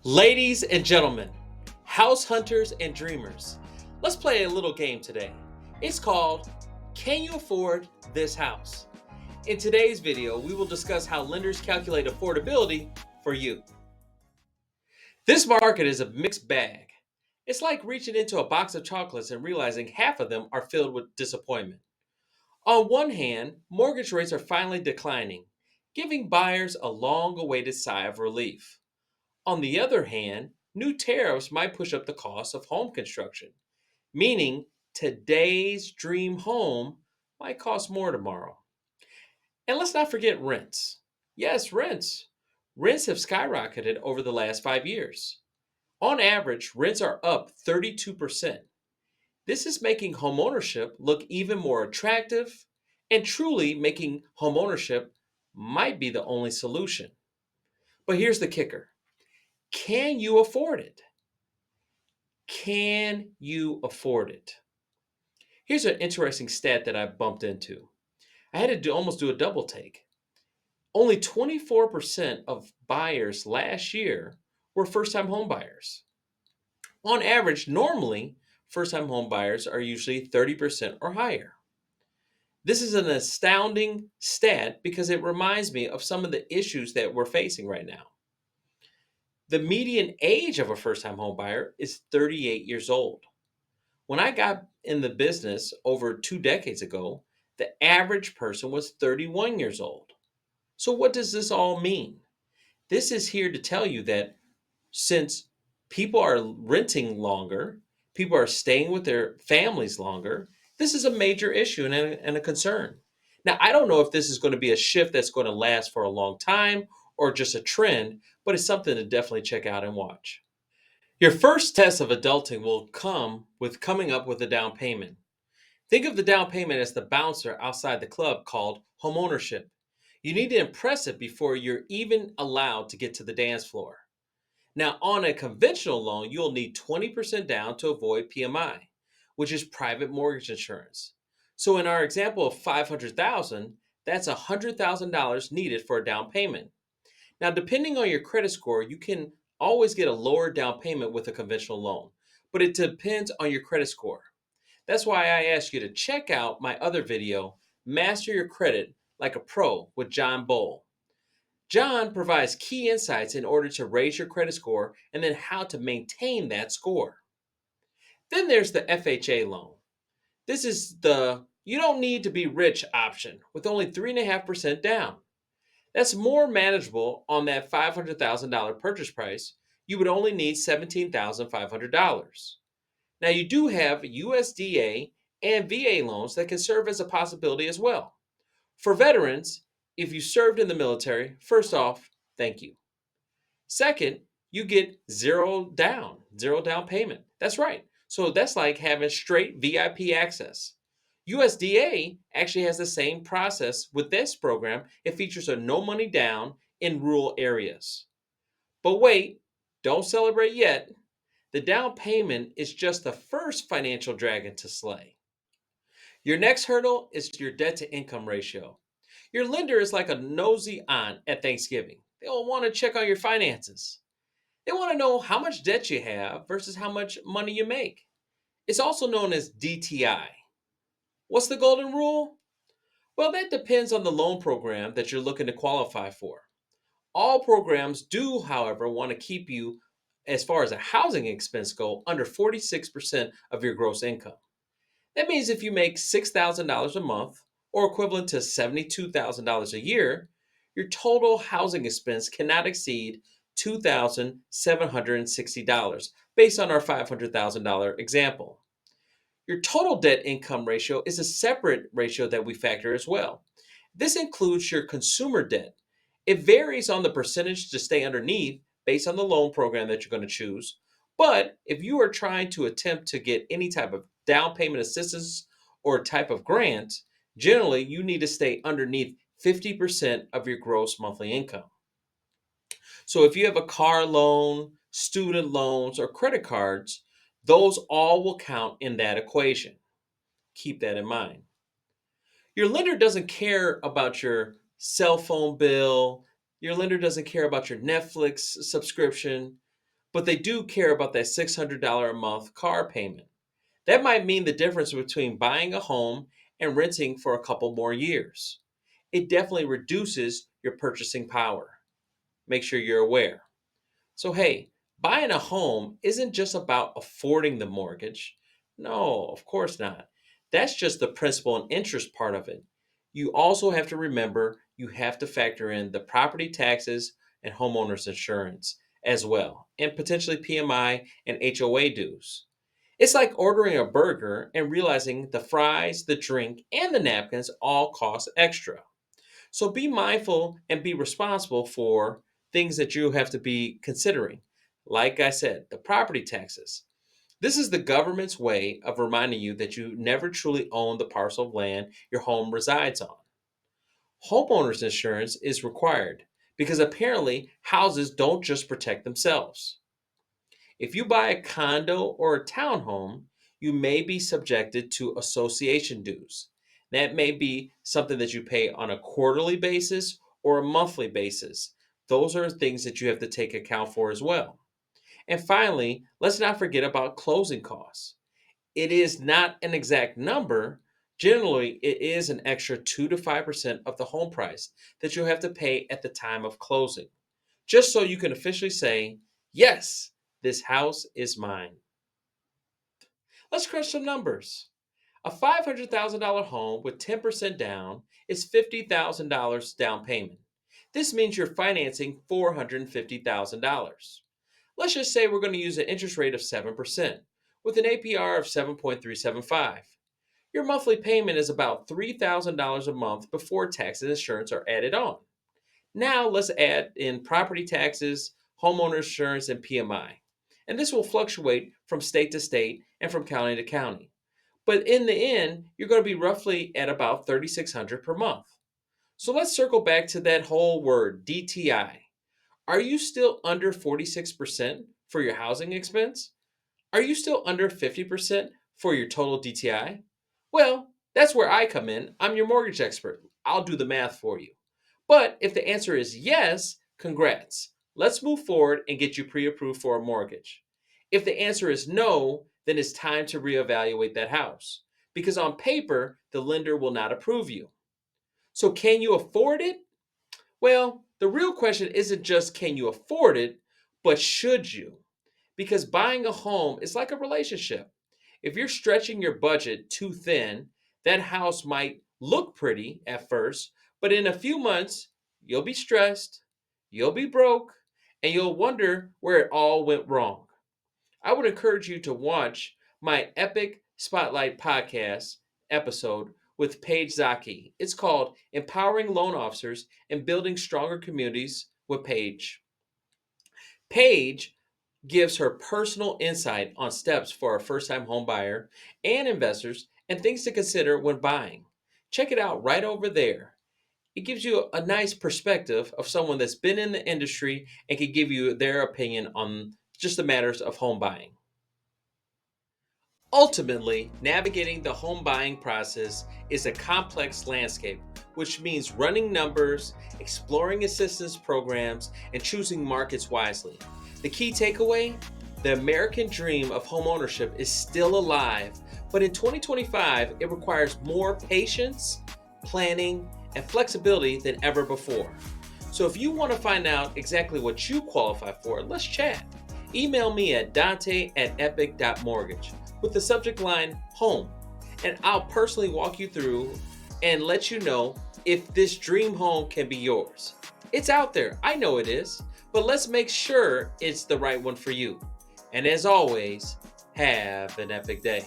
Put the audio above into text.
Ladies and gentlemen, house hunters and dreamers, let's play a little game today. It's called Can You Afford This House? In today's video, we will discuss how lenders calculate affordability for you. This market is a mixed bag. It's like reaching into a box of chocolates and realizing half of them are filled with disappointment. On one hand, mortgage rates are finally declining, giving buyers a long awaited sigh of relief. On the other hand, new tariffs might push up the cost of home construction, meaning today's dream home might cost more tomorrow. And let's not forget rents. Yes, rents. Rents have skyrocketed over the last 5 years. On average, rents are up 32%. This is making homeownership look even more attractive and truly making homeownership might be the only solution. But here's the kicker. Can you afford it? Can you afford it? Here's an interesting stat that I bumped into. I had to almost do a double take. Only 24% of buyers last year were first time home buyers. On average, normally, first time home buyers are usually 30% or higher. This is an astounding stat because it reminds me of some of the issues that we're facing right now. The median age of a first time home buyer is 38 years old. When I got in the business over 2 decades ago, the average person was 31 years old. So, what does this all mean? This is here to tell you that since people are renting longer, people are staying with their families longer, this is a major issue and a concern. Now, I don't know if this is going to be a shift that's going to last for a long time or just a trend, but it's something to definitely check out and watch. Your first test of adulting will come with coming up with a down payment. Think of the down payment as the bouncer outside the club called homeownership. You need to impress it before you're even allowed to get to the dance floor. Now, on a conventional loan, you'll need 20% down to avoid PMI, which is private mortgage insurance. So in our example of 500,000, that's $100,000 needed for a down payment. Now, depending on your credit score, you can always get a lower down payment with a conventional loan, but it depends on your credit score. That's why I ask you to check out my other video, Master Your Credit Like a Pro with John Bowl. John provides key insights in order to raise your credit score and then how to maintain that score. Then there's the FHA loan. This is the you don't need to be rich option with only 3.5% down. That's more manageable on that $500,000 purchase price. You would only need $17,500. Now, you do have USDA and VA loans that can serve as a possibility as well. For veterans, if you served in the military, first off, thank you. Second, you get zero down payment. That's right. So that's like having straight VIP access. USDA actually has the same process with this program. It features a no money down in rural areas. But wait, don't celebrate yet. The down payment is just the first financial dragon to slay. Your next hurdle is your debt to income ratio. Your lender is like a nosy aunt at Thanksgiving. They'll want to check on your finances. They want to know how much debt you have versus how much money you make. It's also known as DTI. What's the golden rule? Well, that depends on the loan program that you're looking to qualify for. All programs do, however, want to keep you, as far as a housing expense go, under 46% of your gross income. That means if you make $6,000 a month, or equivalent to $72,000 a year, your total housing expense cannot exceed $2,760 based on our $500,000 example. Your total debt income ratio is a separate ratio that we factor as well. This includes your consumer debt. It varies on the percentage to stay underneath based on the loan program that you're going to choose. But if you are trying to attempt to get any type of down payment assistance or type of grant, generally you need to stay underneath 50% of your gross monthly income. So if you have a car loan, student loans, or credit cards, those all will count in that equation. Keep that in mind. Your lender doesn't care about your cell phone bill. Your lender doesn't care about your Netflix subscription. but they do care about that $600 a month car payment. That might mean the difference between buying a home and renting for a couple more years. It definitely reduces your purchasing power. Make sure you're aware. So, hey, buying a home isn't just about affording the mortgage. No, of course not. That's just the principal and interest part of it. You also have to remember you have to factor in the property taxes and homeowners insurance as well, and potentially PMI and HOA dues. It's like ordering a burger and realizing the fries, the drink, and the napkins all cost extra. So be mindful and be responsible for things that you have to be considering. Like I said, the property taxes. This is the government's way of reminding you that you never truly own the parcel of land your home resides on. Homeowners insurance is required because apparently houses don't just protect themselves. If you buy a condo or a townhome, you may be subjected to association dues. That may be something that you pay on a quarterly basis or a monthly basis. Those are things that you have to take account for as well. And finally, let's not forget about closing costs. It is not an exact number. Generally, it is an extra 2 to 5% of the home price that you'll have to pay at the time of closing, just so you can officially say, yes, this house is mine. Let's crunch some numbers. A $500,000 home with 10% down is $50,000 down payment. This means you're financing $450,000. Let's just say we're going to use an interest rate of 7% with an APR of 7.375. Your monthly payment is about $3,000 a month before tax and insurance are added on. Now let's add in property taxes, homeowner insurance, and PMI. And this will fluctuate from state to state and from county to county. But in the end, you're going to be roughly at about $3,600 per month. So let's circle back to that whole word, DTI. Are you still under 46% for your housing expense? Are you still under 50% for your total DTI? Well, that's where I come in. I'm your mortgage expert. I'll do the math for you. But if the answer is yes, congrats. Let's move forward and get you pre approved for a mortgage. If the answer is no, then it's time to reevaluate that house because on paper, the lender will not approve you. So, can you afford it? Well, the real question isn't just can you afford it, but should you? Because buying a home is like a relationship. If you're stretching your budget too thin, that house might look pretty at first, but in a few months, you'll be stressed, you'll be broke, and you'll wonder where it all went wrong. I would encourage you to watch my Epic Spotlight podcast episode with Paige Zaki. It's called Empowering Loan Officers and Building Stronger Communities with Paige. Paige gives her personal insight on steps for a first time home buyer and investors and things to consider when buying. Check it out right over there. It gives you a nice perspective of someone that's been in the industry and can give you their opinion on just the matters of home buying. Ultimately, navigating the home buying process is a complex landscape, which means running numbers, exploring assistance programs, and choosing markets wisely. The key takeaway: the American dream of homeownership is still alive, but in 2025, it requires more patience, planning, and flexibility than ever before. So if you want to find out exactly what you qualify for, let's chat. Email me at dante@epic.mortgage with the subject line home, and I'll personally walk you through and let you know if this dream home can be yours. It's out there, I know it is, but let's make sure it's the right one for you. And as always, have an epic day.